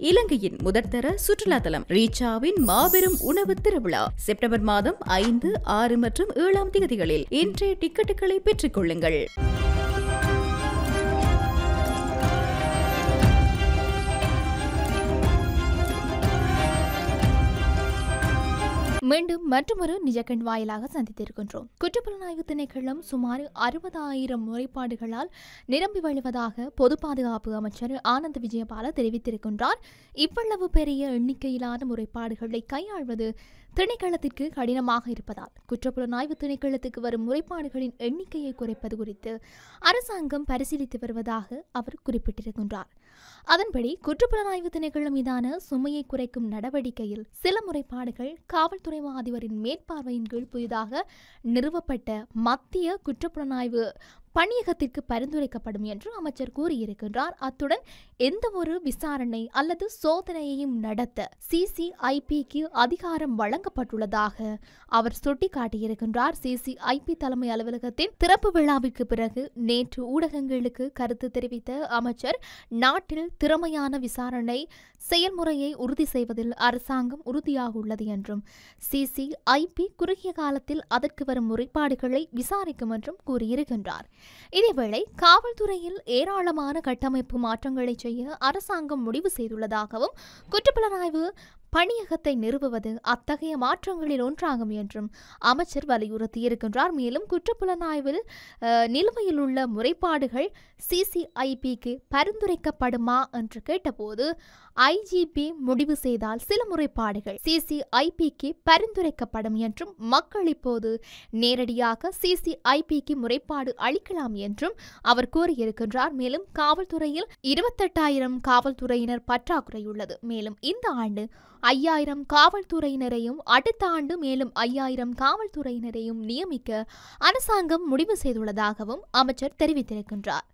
இலங்கையின் முதற்தர சுற்றுலா தலம் ரீச்சாவின் மாபெரும் உணவு திருவிழா செப்டம்பர் மாதம் 5, 6 மற்றும் 7ஆம் தேதிகளில் இன்றைய டிக்கெட்டுகளை பெற்றுக் கொள்ளுங்கள். மீண்டும் மற்றொரு நிஜக்கண் வாயிலாக சந்தித்திருக்கின்றோம். குற்றப்புலனாய்வு திணைக்களம் சுமார் 60,000 முறைப்பாடுகளால் நிரம்பி வழிவதாக பொது பாதுகாப்பு அமைச்சர் ஆனந்த் விஜயபால தெரிவித்திருக்கின்றார். இவ்வளவு பெரிய எண்ணிக்கையிலான முறைப்பாடுகளை கையாள்வது திணைக்களத்திற்கு கடினமாக இருப்பதால் குற்றப்புலனாய்வு திணைக்களத்துக்கு வரும் முறைப்பாடுகளின் எண்ணிக்கையை குறைப்பது குறித்து அரசாங்கம் பரிசீலித்து வருவதாக அவர் குறிப்பிட்டிருக்கின்றார். அதன்படி குற்றப்புலனாய்வு திணைக்களம் மீதான சுமையை குறைக்கும் நடவடிக்கையில் சில முறைப்பாடுகள் காவல்துறை அதிபரின் மேற்பார்வையின் கீழ் புதிதாக நிறுவப்பட்ட மத்திய குற்றப்புலனாய்வு பணியகத்திற்கு பரிந்துரைக்கப்படும் என்று அமைச்சர் கூறியிருக்கின்றார். அத்துடன் எந்த ஒரு விசாரணை அல்லது சோதனையையும் நடத்த சிசிஐபிக்கு அதிகாரம் வழங்கப்பட்டுள்ளதாக அவர் சுட்டிக்காட்டியிருக்கின்றார். சிசிஐபி தலைமை அலுவலகத்தின் திறப்பு விழாவிற்கு பிறகு நேற்று ஊடகங்களுக்கு கருத்து தெரிவித்த அமைச்சர், நாட்டில் திறமையான விசாரணை செயல்முறையை உறுதி செய்வதில் அரசாங்கம் உறுதியாக உள்ளது என்றும் சிசிஐபி குறுகிய காலத்தில் அதற்கு வரும் முறைப்பாடுகளை விசாரிக்கும் என்றும் கூறியிருக்கின்றார். இதேவேளை காவல்துறையில் ஏராளமான கட்டமைப்பு மாற்றங்களை செய்ய அரசாங்கம் முடிவு செய்துள்ளதாகவும் குற்றப்புலனாய்வு பணியகத்தை நிறுவுவது அத்தகைய மாற்றங்களில் ஒன்றாகும் என்றும் அமைச்சர் வலியுறுத்தியிருக்கின்றார். மேலும் குற்றப்புலனாய்வில் நிலுவையில் உள்ள முறைப்பாடுகள் சிசிஐபிக்கு பரிந்துரைக்கப்படுமா என்று கேட்டபோது, ஐஜிபி முடிவு செய்தால் சில முறைப்பாடுகள் சிசிஐபிக்கு பரிந்துரைக்கப்படும் என்றும் மக்கள் இப்போது நேரடியாக சிசிஐபிக்கு முறைப்பாடு அளிக்கலாம் என்றும் அவர் கூறியிருக்கின்றார். மேலும் காவல்துறையில் 28,000 காவல்துறையினர் பற்றாக்குறை உள்ளது. மேலும் இந்த ஆண்டு 5,000 காவல்துறையினரையும் அடுத்த ஆண்டு மேலும் 5,000 காவல்துறையினரையும் நியமிக்க அரசாங்கம் முடிவு செய்துள்ளதாகவும் அமைச்சர் தெரிவித்திருக்கின்றார்.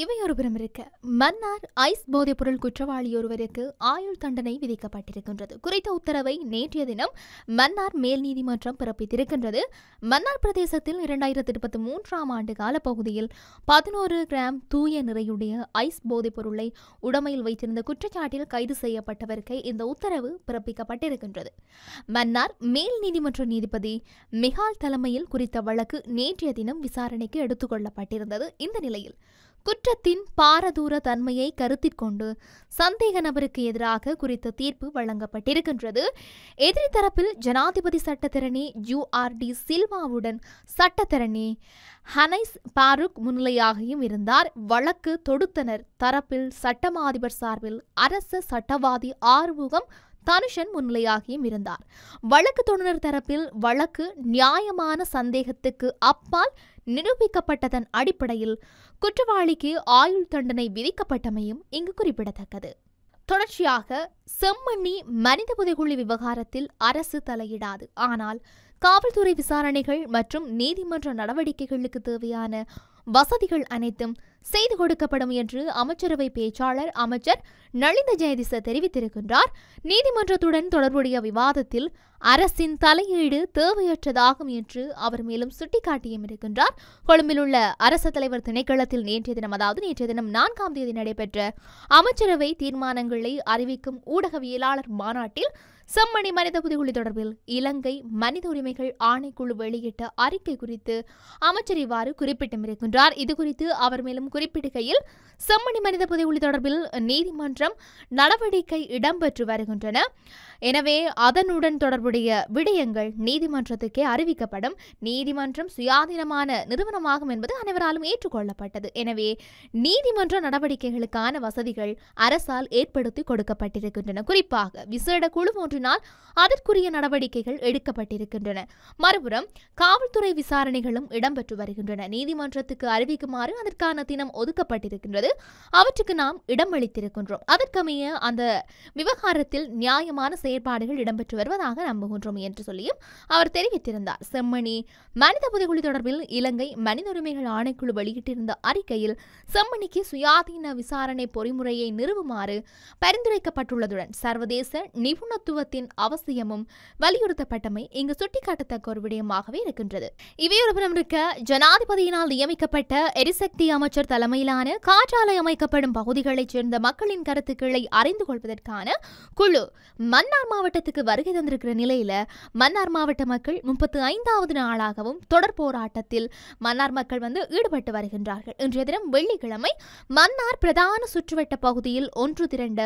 இவையொருபுறம் இருக்க, மன்னார் ஐஸ் போதைப்பொருள் குற்றவாளி ஒருவருக்கு ஆயுள் தண்டனை விதிக்கப்பட்டிருக்கின்றது. குறித்த உத்தரவை நேற்றைய தினம் மன்னார் மேல் நீதிமன்றம் பிறப்பித்திருக்கின்றது. மன்னார் பிரதேசத்தில் 2023ஆம் ஆண்டு காலப்பகுதியில் 11 கிராம் தூய நிறையுடைய ஐஸ் போதைப்பொருளை உடமையில் வைத்திருந்த குற்றச்சாட்டில் கைது செய்யப்பட்டவருக்கு இந்த உத்தரவு பிறப்பிக்கப்பட்டிருக்கின்றது. மன்னார் மேல் நீதிமன்ற நீதிபதி மிகால் தலைமையில் குறித்த வழக்கு நேற்றைய தினம் விசாரணைக்கு எடுத்துக் கொள்ளப்பட்டிருந்தது. இந்த நிலையில் குற்றத்தின் பாரதூர தன்மையை கருத்தில் கொண்டு சந்தேக நபருக்கு எதிராக குறித்த தீர்ப்பு வழங்கப்பட்டிருக்கின்றது. எதிரி தரப்பில் ஜனாதிபதி சட்டத்தரணி URD சில்வாவுடன் சட்டத்தரணி ஹனைஸ் பாரூக் முன்னிலையாகியும் இருந்தார். வழக்கு தொடுத்தனர் தரப்பில் சட்டமா அதிபர் சார்பில் அரச சட்டவாதி ஆறுமுகம் தனுஷன் முன்னிலையாகியும் இருந்தார். வழக்கு தொடுனர் தரப்பில் வழக்கு நியாயமான சந்தேகத்துக்கு அப்பால் நிரூபிக்கப்பட்டதன் அடிப்படையில் குற்றவாளிக்கு ஆயுள் தண்டனை விதிக்கப்பட்டமையும் இங்கு குறிப்பிடத்தக்கது. தொடர்ச்சியாக செம்மணி மனித புதைகுழி விவகாரத்தில் அரசு தலையிடாது, ஆனால் காவல்துறை விசாரணைகள் மற்றும் நீதிமன்ற நடவடிக்கைகளுக்கு தேவையான வசதிகள் அனைத்தும் செய்து கொடுக்கப்படும் என்று அமைச்சரவை பேச்சாளர் அமைச்சர் நளிந்த ஜெயதிச தெரிவித்திருக்கின்றார். நீதிமன்றத்துடன் தொடர்புடைய விவாதத்தில் அரசின் தலையீடு தேவையற்றதாகும் என்று அவர் மேலும் சுட்டிக்காட்டியும் இருக்கின்றார். கொழும்பில் உள்ள அரசு தலைவர் திணைக்களத்தில் நேற்றைய தினம் 4ஆம் தேதி நடைபெற்ற அமைச்சரவை தீர்மானங்களை அறிவிக்கும் ஊடகவியலாளர் மாநாட்டில் செம்மணி மனித புதைகுழி தொடர்பில் இலங்கை மனித உரிமைகள் ஆணைக்குழு வெளியிட்ட அறிக்கை குறித்து அமைச்சர் இவ்வாறு குறிப்பிட்டிருக்கின்றார். இதுகுறித்து அவர் மேலும் குறிப்பிடுகையில், செம்மணி மனித புதைகுழி தொடர்பில் நீதிமன்றம் நடவடிக்கை இடம்பெற்று வருகின்றன. எனவே அதனுடன் தொடர்புடைய விடயங்கள் நீதிமன்றத்துக்கே அறிவிக்கப்படும். நீதிமன்றம் சுயாதீனமான நிறுவனமாகும் என்பது அனைவராலும் ஏற்றுக்கொள்ளப்பட்டது. எனவே நீதிமன்ற நடவடிக்கைகளுக்கான வசதிகள் அரசால் ஏற்படுத்தி கொடுக்கப்பட்டிருக்கின்றன. குறிப்பாக விசேட குழு ஒன்றினால் அதற்குரிய நடவடிக்கைகள் எடுக்கப்பட்டிருக்கின்றன. மறுபுறம் காவல்துறை விசாரணைகளும் இடம்பெற்று வருகின்றன. நீதிமன்றத்துக்கு அறிவிக்குமாறு அதற்கான தினம் ஒதுக்கப்பட்டிருக்கின்றது. அவற்றுக்கு நாம் இடமளித்திருக்கின்றோம். அதற்கமைய அந்த விவகாரத்தில் நியாயமான செயற்பாடுகள் இடம்பெற்று வருவதாக நம்புகின்றோம் என்று சொல்லியும் அவர் தெரிவித்திருந்தார். செம்மணி மனித புதைகுழி தொடர்பில் இலங்கை மனித உரிமைகள் ஆணைக்குழு வெளியிட்டிருந்த அறிக்கையில் செம்மணிக்கு சுயாதீன விசாரணை பொறிமுறையை நிறுவுமாறு பரிந்துரைக்கப்பட்டுள்ளதுடன் சர்வதேச நிபுணத்துவத்தின் அவசியமும் வலியுறுத்தப்பட்டமை இங்கு சுட்டிக்காட்டத்தக்க ஒரு விடயமாகவே இருக்கின்றது. இவையொருபுறம் இருக்க, ஜனாதிபதியினால் நியமிக்கப்பட்ட எரிசக்தி அமைச்சர் தலைமையிலான காற்றாலை அமைக்கப்படும் பகுதிகளைச் சேர்ந்த மக்களின் கருத்துக்களை அறிந்து கொள்வதற்கான குழு மன்னார் மாவட்டத்துக்கு வருகை தந்திருக்கிற நிலையில மன்னார் மாவட்ட மக்கள் 35வது நாளாகவும் தொடர் போராட்டத்தில் மன்னார் மக்கள் ஈடுபட்டு வருகின்றார்கள். இன்றைய தினம் வெள்ளிக்கிழமை மன்னார் பிரதான சுற்றுவட்ட பகுதியில் ஒன்று திரண்ட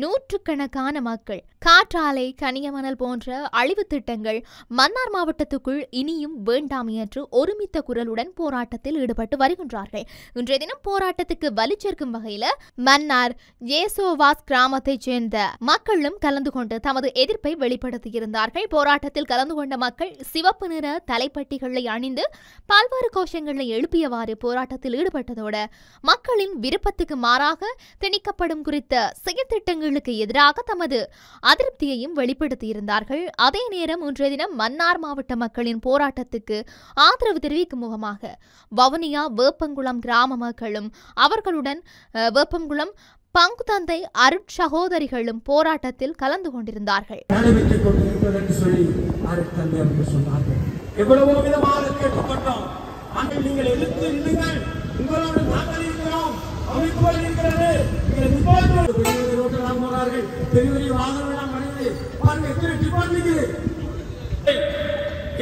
நூற்றுக்கணக்கான மக்கள் காற்றாலை, கனியமணல் போன்ற அழிவு திட்டங்கள் மன்னார் மாவட்டத்துக்குள் இனியும் வேண்டாம் என்று ஒருமித்த குரலுடன் போராட்டத்தில் ஈடுபட்டு வருகின்றார்கள். இன்றைய தினம் போராட்டத்துக்கு வலு சேர்க்கும் வகையில் மன்னார் ஜேசோவாஸ் கிராமத்தைச் சேர்ந்த மக்களும் கலந்து கொண்டு தமது எதிர்ப்பை வெளிப்படுத்தியிருந்தார்கள். போராட்டத்தில் கலந்து கொண்ட மக்கள் சிவப்பு நிற தலைப்பட்டிகளை அணிந்து பல்வேறு கோஷங்களை எழுப்பியவாறு போராட்டத்தில் ஈடுபட்டதோடு மக்களின் விருப்பத்துக்கு மாறாக திணிக்கப்படும் குறித்த செயற்திட்டங்களுக்கு எதிராக தமது அதிருப்தியையும் வெளிப்படுத்தியிருந்தார்கள். அதே நேரம் இன்றைய தினம் மன்னார் மாவட்ட மக்களின் போராட்டத்துக்கு ஆதரவு தெரிவிக்கும் முகமாக வவுனியா வேப்பங்குளம் கிராம மக்களும் அவர்களுடன் வேப்பங்குளம் பங்கு தந்தை அருட்சகோதரிகளும் போராட்டத்தில் கலந்து கொண்டிருந்தார்கள். எவ்வளவோ விதமாக கேட்டுக்கொண்டோம். ஆனால் நீங்கள் எதிர்த்து நின்றுங்கள், உங்களோடு நாங்கள் இருக்கிறோம், அமைப்புகள் இருக்கிறது.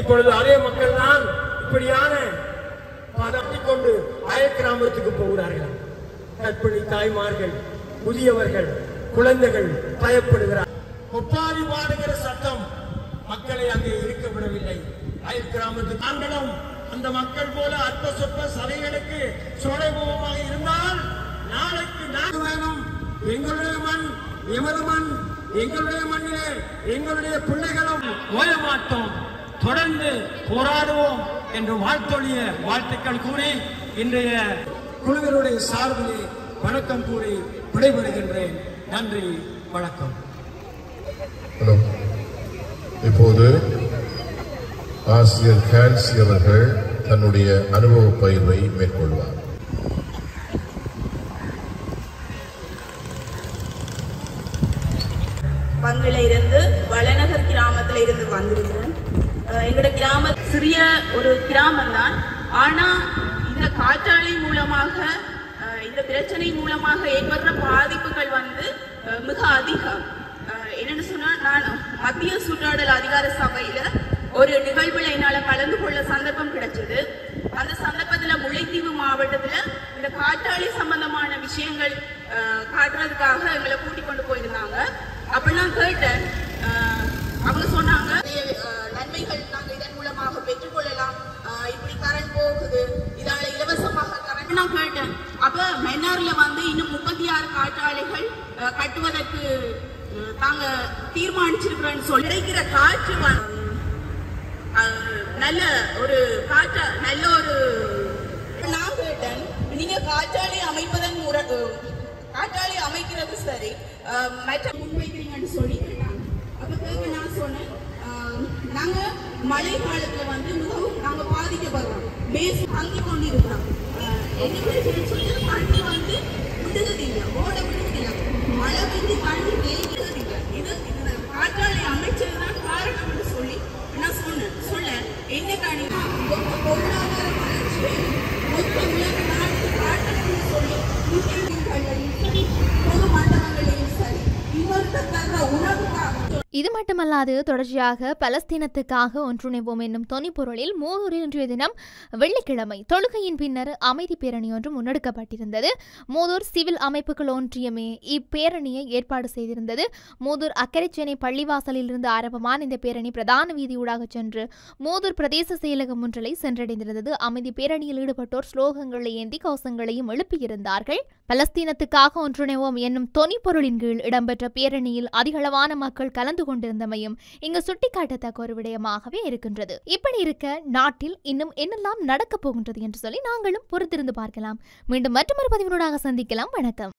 இப்பொழுது அதே மக்கள் தான் இப்படியான கொண்டு அயல் கிராமத்துக்கு போகிறார்கள். கற்பிணி தாய்மார்கள், முதியவர்கள், குழந்தைகள் பயப்படுகிறார். ஒப்பாரி பாடுகிற சட்டம் மக்களை அங்கே இருக்க விடவில்லை. அயல் கிராமத்துக்கு நாங்களும் அந்த மக்கள் போல அற்ப சொற்ப சதைகளுக்கு சோழைமுகமாக இருந்தால் நாளைக்கு நாடு வேணும். எங்களுடைய மண், எமது மண், எங்களுடைய மண்ணிலே எங்களுடைய பிள்ளைகளும் ஓய மாட்டோம், தொடர்ந்து போராடுவோம் என்று வாழ்த்துக்கள் கூறி இன்றைய குழுவினுடைய சார்பிலே வணக்கம் கூறி விடைபெறுகின்றேன். நன்றி, வணக்கம். இப்போது ஆசிரியர் ஹான்சி அவர்கள் தன்னுடைய அனுபவ பயிர்வை மேற்கொள்வார். பங்கில இருந்து வளநகர் கிராமத்துல இருந்து வந்திருக்கிறேன். எங்களோட கிராம சிறிய ஒரு கிராமம் தான். ஆனா இந்த காற்றாலை மூலமாக, இந்த பிரச்சனை மூலமாக ஏற்படுற பாதிப்புகள் மிக அதிகம். என்னன்னு சொன்னா, நான் மத்திய சுற்றாடல் அதிகார சபையில ஒரு நிகழ்வுல என்னால கலந்து கொள்ள சந்தர்ப்பம் கிடைச்சது. அந்த சந்தர்ப்பத்துல முல்லைத்தீவு மாவட்டத்துல இந்த காற்றாலை சம்பந்தமான விஷயங்கள் காட்டுறதுக்காக எங்களை கூட்டிக் கொண்டு போயிருந்தாங்க. அப்ப நான் கேட்டேன், அவங்க சொன்னாங்க நன்மைகள் நாங்க இதன் மூலமாக பெற்றுக்கொள்ளலாம், இப்படி கரண்ட் போகுது, இதால இலவசமாக கரண்ட். நான் கேட்டேன், அப்ப மன்னார்ல இன்னும் 36 காற்றாலைகள் கட்டுவதற்கு தாங்க தீர்மானிச்சிருக்கிறோன்னு சொல்லி கிடைக்கிற காற்று நல்ல ஒரு நான் கேட்டேன், நீங்க காற்றாலை அமைப்பதன் காற்றாலை அமைக்கிறது சரி, மற்ற முன்வைக்கிறீங்கன்னு சொல்லி கேட்டாங்க. அப்ப கேட்க நான் சொன்னேன், நாங்க மழை காலத்துல மிகவும் நாங்க பாதிக்கப்படுறோம், பேசி தங்கி கொண்டு இருக்கிறோம். தண்ணி விடுவதில்லை, ஓட விடுவதில்லை, மழை பெஞ்சு தண்ணி தேய்க்கிறதில்லை. இது காற்றாலை அமைச்சதுதான் காரணம்னு சொல்லி நான் சொல்ல என்ன காரணம், பொருளாதார வளர்ச்சியை மொத்த உலக நாட்டு காட்டணும்னு சொல்லி பொது மண்டபங்களையும் சரி இன்னொருத்தர் தர்ற உணவுக்காக. இது மட்டுமல்லாது தொடர்ச்சியாக பலஸ்தீனத்துக்காக ஒன்றிணைவோம் என்னும் தொனிப்பொருளில் மூதூரில் இன்றைய தினம் வெள்ளிக்கிழமை தொழுகையின் பின்னர் அமைதி பேரணி ஒன்று முன்னெடுக்கப்பட்டிருந்தது. மூதூர் சிவில் அமைப்புகள் ஒன்றியமே இப்பேரணியை ஏற்பாடு செய்திருந்தது. மூதூர் அக்கரைச்சேனை பள்ளிவாசலில் இருந்து ஆரம்பமான இந்த பேரணி பிரதான வீதியூடாக சென்று மூதூர் பிரதேச செயலகம் ஒன்றிலை சென்றடைந்திருந்தது. அமைதி பேரணியில் ஈடுபட்டோர் ஸ்லோகங்களை ஏந்தி கோஷங்களையும் எழுப்பியிருந்தார்கள். பலஸ்தீனத்துக்காக ஒன்றிணைவோம் என்னும் தொனிப்பொருளின் கீழ் இடம்பெற்ற பேரணியில் அதிகளவான மக்கள் கலந்து கொண்டிருந்தமையும் இங்கு சுட்டிக்காட்டத்தக்க ஒரு விடயமாகவே இருக்கின்றது. இப்படி இருக்க நாட்டில் இன்னும் என்னெல்லாம் நடக்கப் போகின்றது என்று சொல்லி நாங்களும் பொறுத்திருந்து பார்க்கலாம். மீண்டும் மற்றொரு பதிவினூடாக சந்திக்கலாம். வணக்கம்.